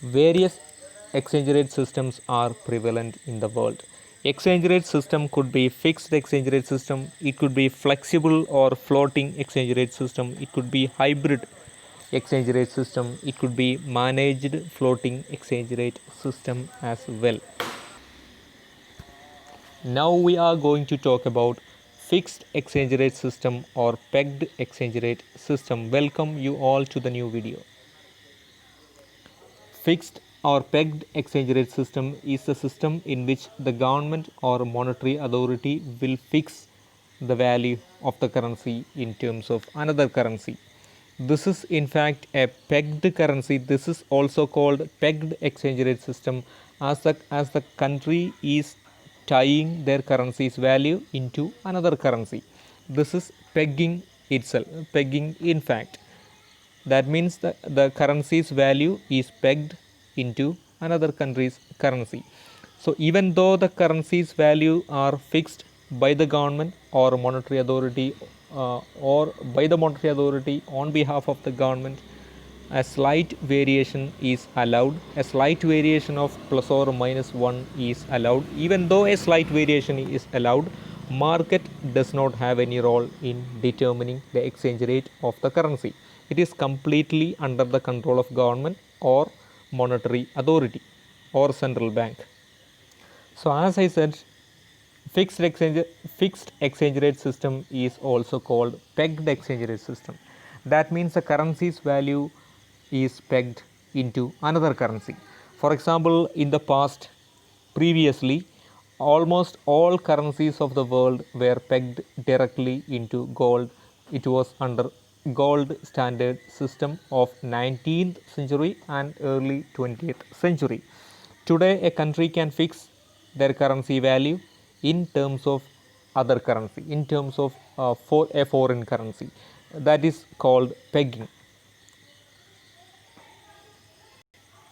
Various exchange rate systems are prevalent in the world. Exchange rate system could be fixed exchange rate system, it could be flexible or floating exchange rate system, it could be hybrid exchange rate system, it could be managed floating exchange rate system as well. Now we are going to talk about fixed exchange rate system or pegged exchange rate system. Welcome you all to the new video. Fixed or pegged exchange rate system is a system in which the government or monetary authority will fix the value of the currency in terms of another currency. This is in fact a pegged currency. This is also called pegged exchange rate system as the country is tying their currency's value into another currency. This is pegging itself, pegging in fact. That means the currency's value is pegged into another country's currency. So even though the currency's value are fixed by the government or monetary authority or by the monetary authority on behalf of the government, a slight variation is allowed. A slight variation of plus or minus 1 is allowed. Even though a slight variation is allowed, market does not have any role in determining the exchange rate of the currency. It is completely under the control of government or monetary authority or central bank. So as I said, fixed exchange rate system is also called pegged exchange rate system. That means the currency's value is pegged into another currency. For example, in the past, previously, almost all currencies of the world were pegged directly into gold. It was under gold standard system of 19th century and early 20th century. Today, a country can fix their currency value in terms of other currency, in terms of for a foreign currency. That is called pegging.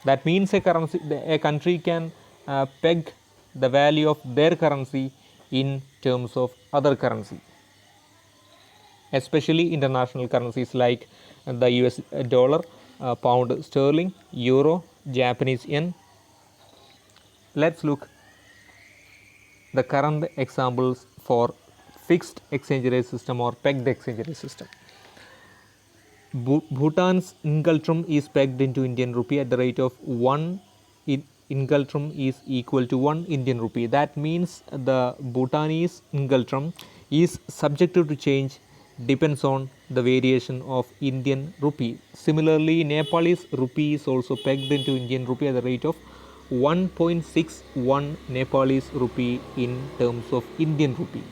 That means a country can peg the value of their currency in terms of other currency, especially international currencies like the US dollar, pound sterling, euro, Japanese yen. Let's look the current examples for fixed exchange rate system or pegged exchange rate system. Bhutan's ingultrum is pegged into Indian rupee at the rate of 1 ingultrum is equal to 1 Indian rupee. That means the Bhutanese ingultrum is subjected to change, depends on the variation of Indian rupee. Similarly, Nepalese rupee is also pegged into Indian rupee at the rate of 1.61 Nepalese rupee in terms of Indian rupee.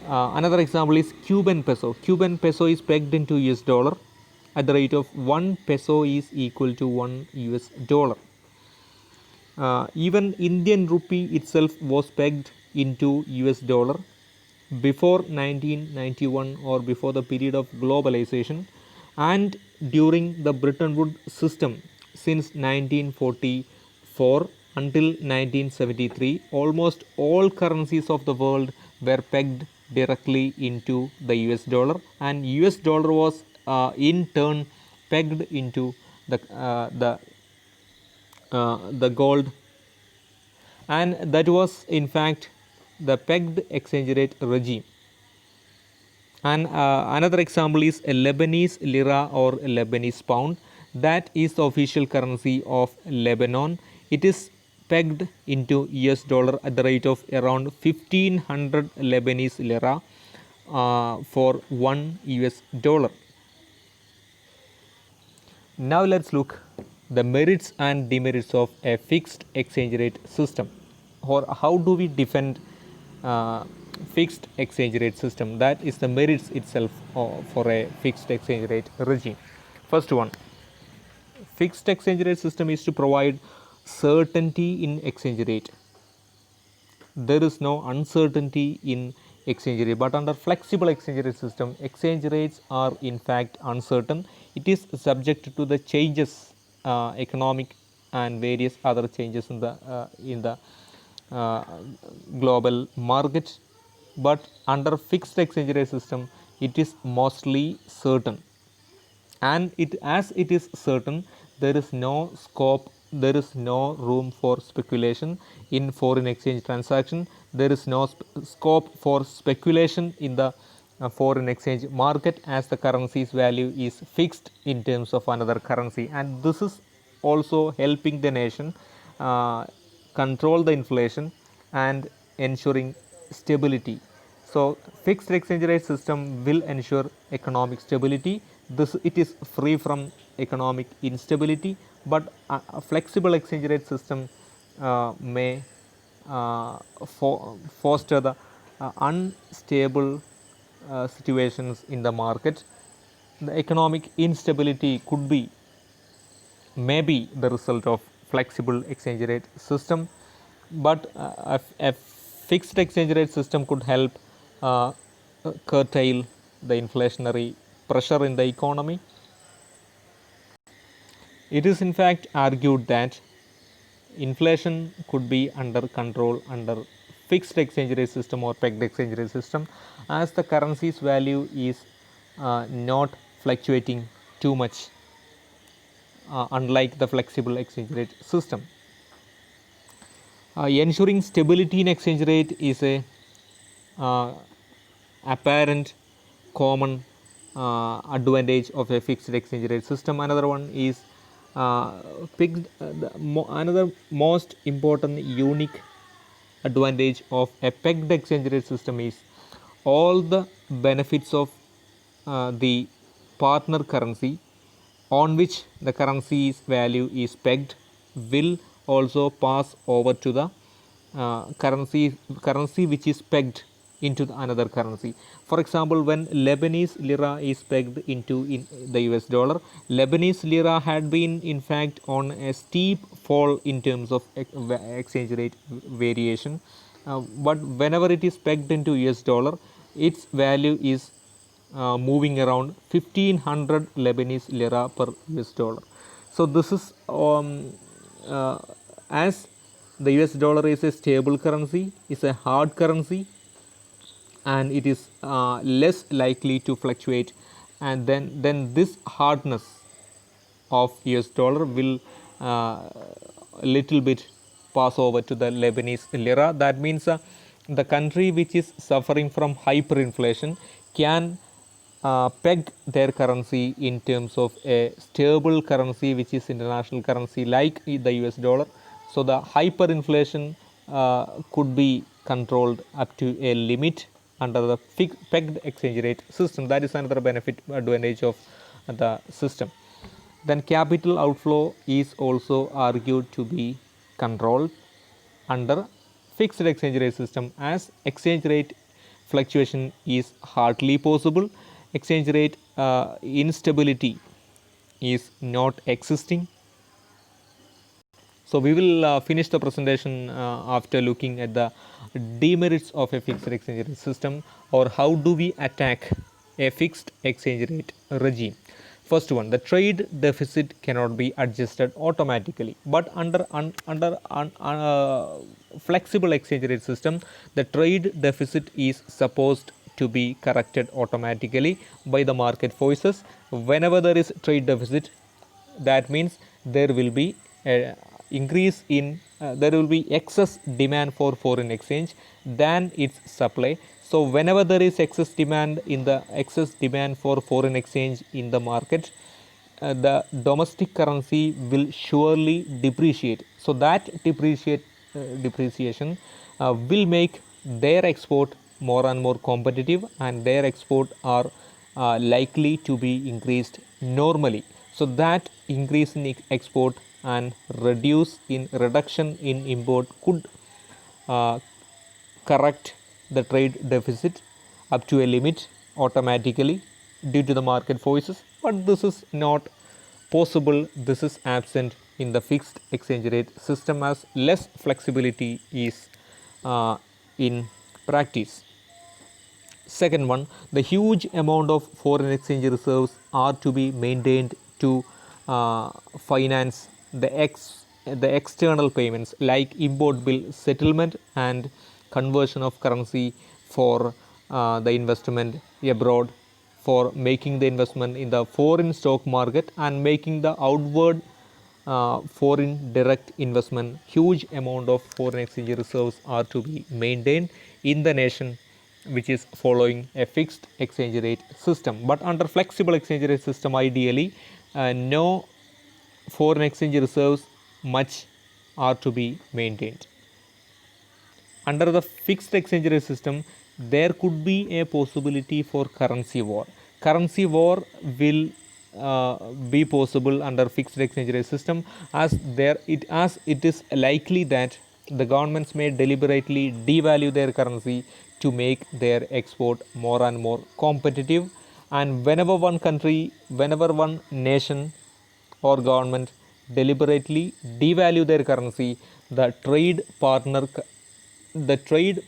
Another example is Cuban peso. Cuban peso is pegged into US dollar at the rate of 1 peso is equal to 1 US dollar. Even Indian rupee itself was pegged into US dollar before 1991 or before the period of globalization, and during the Bretton Woods system since 1944 until 1973, almost all currencies of the world were pegged directly into the US dollar, and US dollar was in turn pegged into the gold, and that was in fact the pegged exchange rate regime. And another example is a Lebanese lira or Lebanese pound. That is the official currency of Lebanon. It is pegged into US dollar at the rate of around 1500 Lebanese lira for 1 US dollar. Now let's look the merits and demerits of a fixed exchange rate system, or how do we defend fixed exchange rate system. That is the merits itself for a fixed exchange rate regime. First one, fixed exchange rate system is to provide certainty in exchange rate. There is no uncertainty in exchange rate, but under flexible exchange rate system, exchange rates are in fact uncertain. It is subject to the changes, economic and various other changes in the global market. But under fixed exchange rate system, it is mostly certain, and as it is certain, there is no scope there is no room for speculation in foreign exchange transaction. There is no scope for speculation in the foreign exchange market, as the currency's value is fixed in terms of another currency, and this is also helping the nation control the inflation and ensuring stability. So fixed exchange rate system will ensure economic stability. This it is free from economic instability, but a flexible exchange rate system may foster the unstable situations in the market. The economic instability could be maybe the result of flexible exchange rate system, but a fixed exchange rate system could help uh, curtail the inflationary pressure in the economy. It is in fact argued that inflation could be under control under fixed exchange rate system or pegged exchange rate system, as the currency's value is not fluctuating too much, unlike the flexible exchange rate system. Ensuring stability in exchange rate is a apparent common advantage of a fixed exchange rate system. Another one is another most important unique advantage of a pegged exchange rate system is all the benefits of the partner currency on which the currency's value is pegged will also pass over to the currency which is pegged into another currency. For example, when Lebanese lira is pegged into the US dollar, Lebanese lira had been in fact on a steep fall in terms of exchange rate variation, but whenever it is pegged into US dollar, its value is moving around 1500 Lebanese lira per US dollar. So this is as the US dollar is a stable currency, is a hard currency, and it is less likely to fluctuate, and then this hardness of US dollar will little bit pass over to the Lebanese lira. That means the country which is suffering from hyperinflation can peg their currency in terms of a stable currency which is international currency like the US dollar. So the hyperinflation could be controlled up to a limit under the pegged exchange rate system. That is another benefit advantage of the system. Then capital outflow is also argued to be controlled under fixed exchange rate system, as exchange rate fluctuation is hardly possible. Exchange rate instability is not existing. So we will finish the presentation after looking at the demerits of a fixed exchange rate system, or how do we attack a fixed exchange rate regime. First one, the trade deficit cannot be adjusted automatically, but under flexible exchange rate system, the trade deficit is supposed to be corrected automatically by the market forces. Whenever there is trade deficit, that means there will be a increase in there will be excess demand for foreign exchange than its supply. So whenever there is excess demand for foreign exchange in the market, the domestic currency will surely depreciate. So that depreciation will make their export more and more competitive, and their export are likely to be increased normally. So that increase in export and reduction in import could correct the trade deficit up to a limit automatically due to the market forces, but this is not possible. This is absent in the fixed exchange rate system, as less flexibility is in practice. Second one, the huge amount of foreign exchange reserves are to be maintained to finance the external payments like import bill settlement and conversion of currency for the investment abroad, for making the investment in the foreign stock market, and making the outward foreign direct investment, huge amount of foreign exchange reserves are to be maintained in the nation which is following a fixed exchange rate system. But under flexible exchange rate system, ideally, no foreign exchange reserves much are to be maintained. Under the fixed exchange rate system, there could be a possibility for currency war. Currency war will be possible under fixed exchange rate system, as it is likely that the governments may deliberately devalue their currency to make their export more and more competitive. And whenever one nation or government deliberately devalue their currency, the trade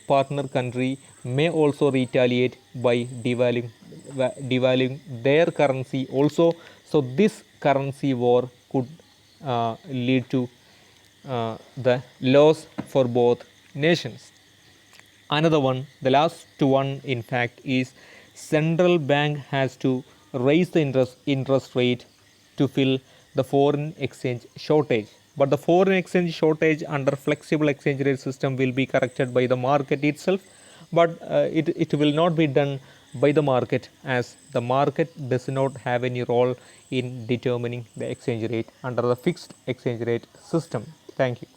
partner country may also retaliate by devaluing their currency also. So this currency war could lead to the loss for both nations. Another one, the last one in fact, is central bank has to raise the interest rate to fill the foreign exchange shortage. But the foreign exchange shortage under flexible exchange rate system will be corrected by the market itself, but it will not be done by the market, as the market does not have any role in determining the exchange rate under the fixed exchange rate system. Thank you.